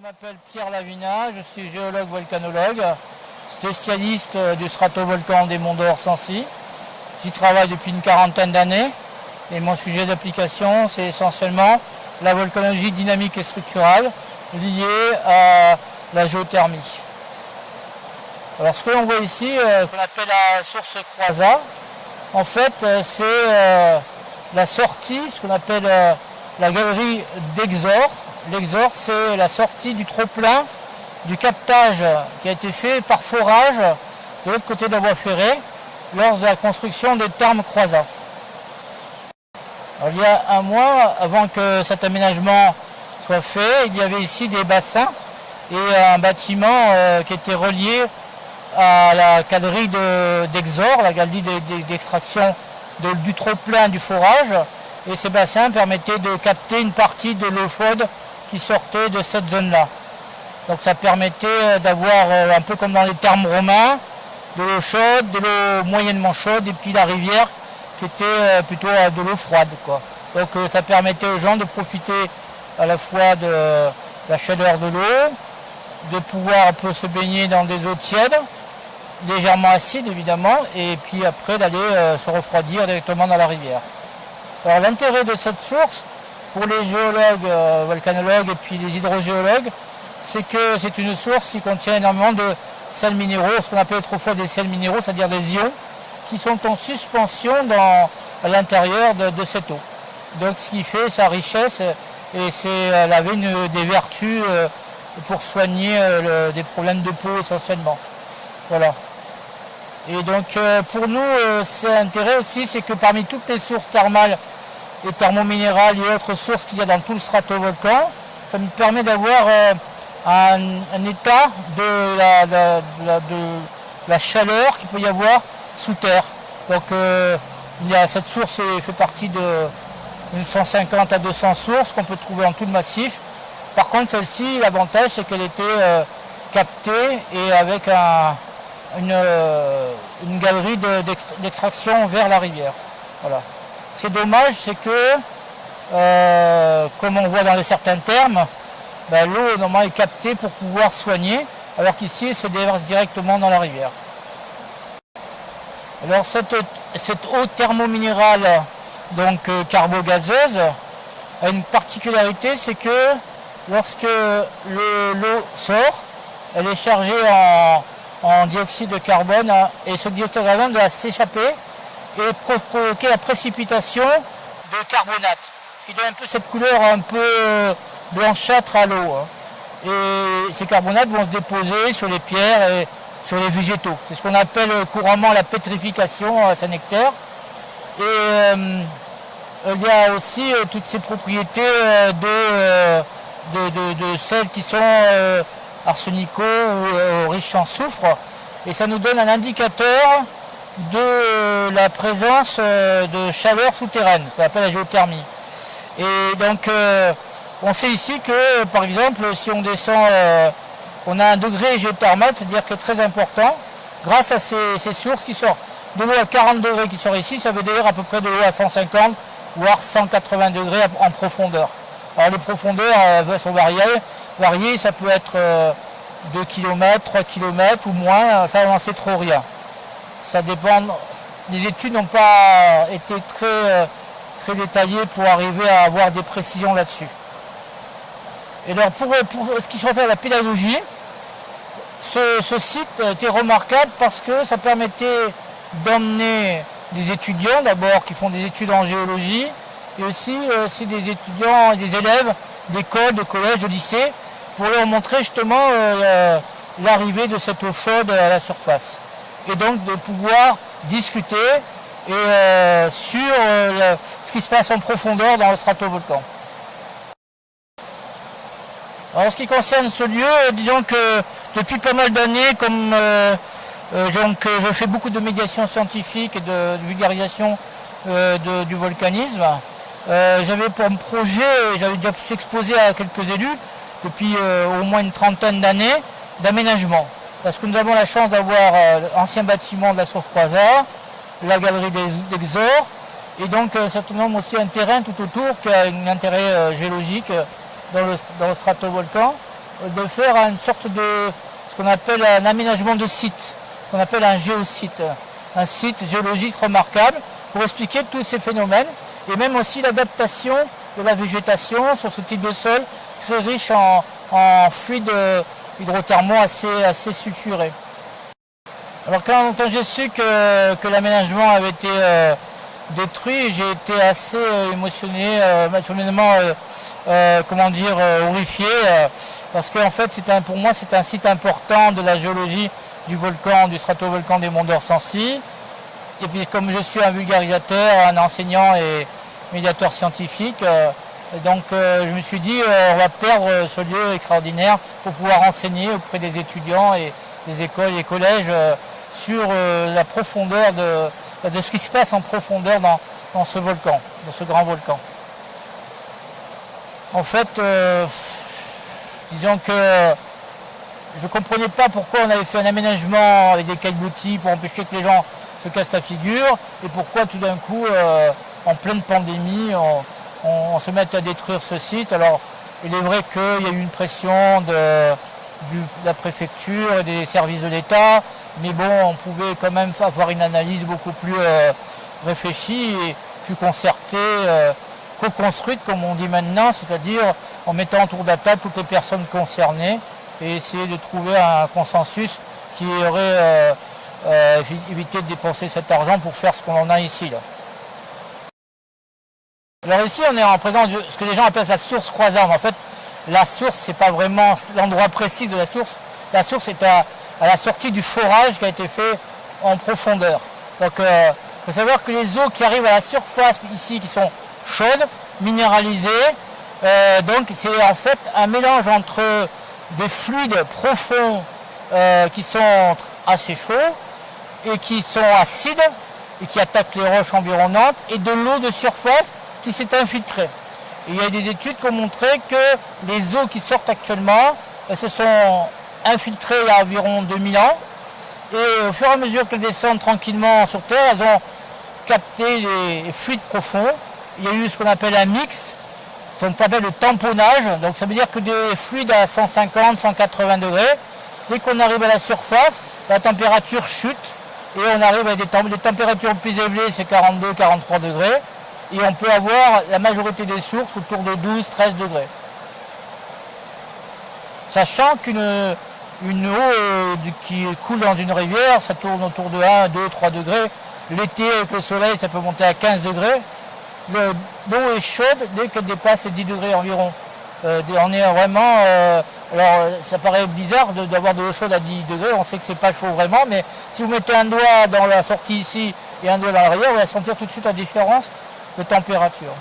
m'appelle Pierre Lavina, je suis géologue volcanologue, spécialiste du stratovolcan des Monts d'Or Sancy. J'y travaille depuis une quarantaine d'années et mon sujet d'application c'est essentiellement la volcanologie dynamique et structurale liée à la géothermie. Alors ce que l'on voit ici, qu'on appelle la source Croisa, en fait c'est la sortie, ce qu'on appelle la galerie d'Exor. L'Exor, c'est la sortie du trop-plein du captage qui a été fait par forage de l'autre côté de la voie ferrée lors de la construction des thermes Croisa. Alors, il y a un mois, avant que cet aménagement soit fait, il y avait ici des bassins et un bâtiment qui était relié à la galerie d'Exor, la galerie d'extraction du trop-plein du forage. Et ces bassins permettaient de capter une partie de l'eau chaude qui sortait de cette zone-là. Donc ça permettait d'avoir, un peu comme dans les thermes romains, de l'eau chaude, de l'eau moyennement chaude, et puis la rivière qui était plutôt de l'eau froide, quoi. Donc ça permettait aux gens de profiter à la fois de la chaleur de l'eau, de pouvoir un peu se baigner dans des eaux tièdes, légèrement acides évidemment, et puis après d'aller se refroidir directement dans la rivière. Alors l'intérêt de cette source, pour les géologues, volcanologues et puis les hydrogéologues, c'est que c'est une source qui contient énormément de sels minéraux, ce qu'on appelle autrefois des sels minéraux, c'est-à-dire des ions, qui sont en suspension à l'intérieur de cette eau. Donc ce qui fait sa richesse, et elle avait des vertus pour soigner des problèmes de peau essentiellement. Voilà. Et donc pour nous, c'est intérêt aussi, c'est que parmi toutes les sources thermales et thermominérales et autres sources qu'il y a dans tout le stratovolcan, ça nous permet d'avoir un état de la chaleur qu'il peut y avoir sous terre. Donc cette source fait partie d'une 150 à 200 sources qu'on peut trouver en tout le massif. Par contre celle-ci, l'avantage c'est qu'elle était captée et avec une galerie d'extraction vers la rivière. Voilà. Ce qui est dommage, c'est que, comme on voit dans certains termes, l'eau normalement est captée pour pouvoir soigner, alors qu'ici elle se déverse directement dans la rivière. Alors cette eau thermominérale, donc carbogazeuse, a une particularité, c'est que lorsque l'eau sort, elle est chargée en dioxyde de carbone, et ce dioxyde de carbone doit s'échapper et provoquer la précipitation de carbonate, ce qui donne un peu cette couleur un peu blanchâtre à l'eau. Et ces carbonates vont se déposer sur les pierres et sur les végétaux. C'est ce qu'on appelle couramment la pétrification à Saint-Nectaire. Et il y a aussi toutes ces propriétés de sels qui sont arsenicaux ou riches en soufre. Et ça nous donne un indicateur de la présence de chaleur souterraine, ce qu'on appelle la géothermie. Et donc on sait ici que par exemple si on descend, on a un degré géothermal, c'est-à-dire que très important, grâce à ces sources qui sortent. De l'eau à 40 degrés qui sort ici, ça veut dire à peu près de l'eau à 150 voire 180 degrés en profondeur. Alors les profondeurs sont variées, ça peut être 2 km, 3 km ou moins, ça on n'en sait trop rien. Ça dépend, les études n'ont pas été très détaillées pour arriver à avoir des précisions là-dessus. Et alors pour ce qui concerne la pédagogie, ce site était remarquable parce que ça permettait d'emmener des étudiants d'abord qui font des études en géologie et aussi des étudiants et des élèves d'écoles, de collèges, de lycées pour leur montrer justement l'arrivée de cette eau chaude à la surface. Et donc de pouvoir discuter sur ce qui se passe en profondeur dans le stratovolcan. Alors, en ce qui concerne ce lieu, disons que depuis pas mal d'années, comme je fais beaucoup de médiation scientifique et de vulgarisation du volcanisme, j'avais pour projet, j'avais déjà pu s'exposer à quelques élus depuis au moins une trentaine d'années d'aménagement. Parce que nous avons la chance d'avoir l'ancien bâtiment de la source Croisa, la galerie d'Exor, et donc un certain nombre aussi un terrain tout autour qui a un intérêt géologique dans le stratovolcan. de faire une sorte de ce qu'on appelle un aménagement de site, qu'on appelle un géosite, un site géologique remarquable pour expliquer tous ces phénomènes et même aussi l'adaptation de la végétation sur ce type de sol très riche en fluides hydrothermaux assez sulfurés. Alors quand j'ai su que l'aménagement avait été détruit, j'ai été assez émotionné, émotionnellement horrifié, parce qu'en fait pour moi c'est un site important de la géologie du volcan, du stratovolcan des Monts d'Orsancy. Et puis comme je suis un vulgarisateur, un enseignant et médiateur scientifique, donc je me suis dit on va perdre ce lieu extraordinaire pour pouvoir enseigner auprès des étudiants et des écoles et collèges sur la profondeur de ce qui se passe en profondeur dans ce volcan, dans ce grand volcan. En fait, disons que je ne comprenais pas pourquoi on avait fait un aménagement avec des caillebotis pour empêcher que les gens se cassent la figure et pourquoi tout d'un coup, en pleine pandémie, on se met à détruire ce site. Alors, il est vrai qu'il y a eu une pression de la préfecture et des services de l'État, mais bon, on pouvait quand même avoir une analyse beaucoup plus réfléchie et plus concertée, co-construite comme on dit maintenant, c'est-à-dire en mettant autour de la table toutes les personnes concernées et essayer de trouver un consensus qui aurait évité de dépenser cet argent pour faire ce qu'on en a ici. Là. Alors ici on est en présence de ce que les gens appellent la source croisante. En fait, la source, c'est pas vraiment l'endroit précis de la source. La source est à la sortie du forage qui a été fait en profondeur. Donc il faut savoir que les eaux qui arrivent à la surface ici, qui sont chaudes, minéralisées, donc c'est en fait un mélange entre des fluides profonds qui sont assez chauds et qui sont acides et qui attaquent les roches environnantes et de l'eau de surface qui s'est infiltrée. Et il y a des études qui ont montré que les eaux qui sortent actuellement se sont infiltrées il y a environ 2000 ans et au fur et à mesure qu'elles descendent tranquillement sur Terre, elles ont capté les fluides profonds. Il y a eu ce qu'on appelle un mix, ce qu'on appelle le tamponnage, donc ça veut dire que des fluides à 150-180 degrés, dès qu'on arrive à la surface, la température chute et on arrive à des températures plus élevées, c'est 42-43 degrés, et on peut avoir la majorité des sources autour de 12-13 degrés. Sachant qu'une eau qui coule dans une rivière, ça tourne autour de 1, 2, 3 degrés. L'été, avec le soleil, ça peut monter à 15 degrés. L'eau est chaude dès qu'elle dépasse les 10 degrés environ. On est vraiment... alors, ça paraît bizarre d'avoir de l'eau chaude à 10 degrés, on sait que c'est pas chaud vraiment, mais si vous mettez un doigt dans la sortie ici et un doigt dans la rivière, vous allez sentir tout de suite la différence de température.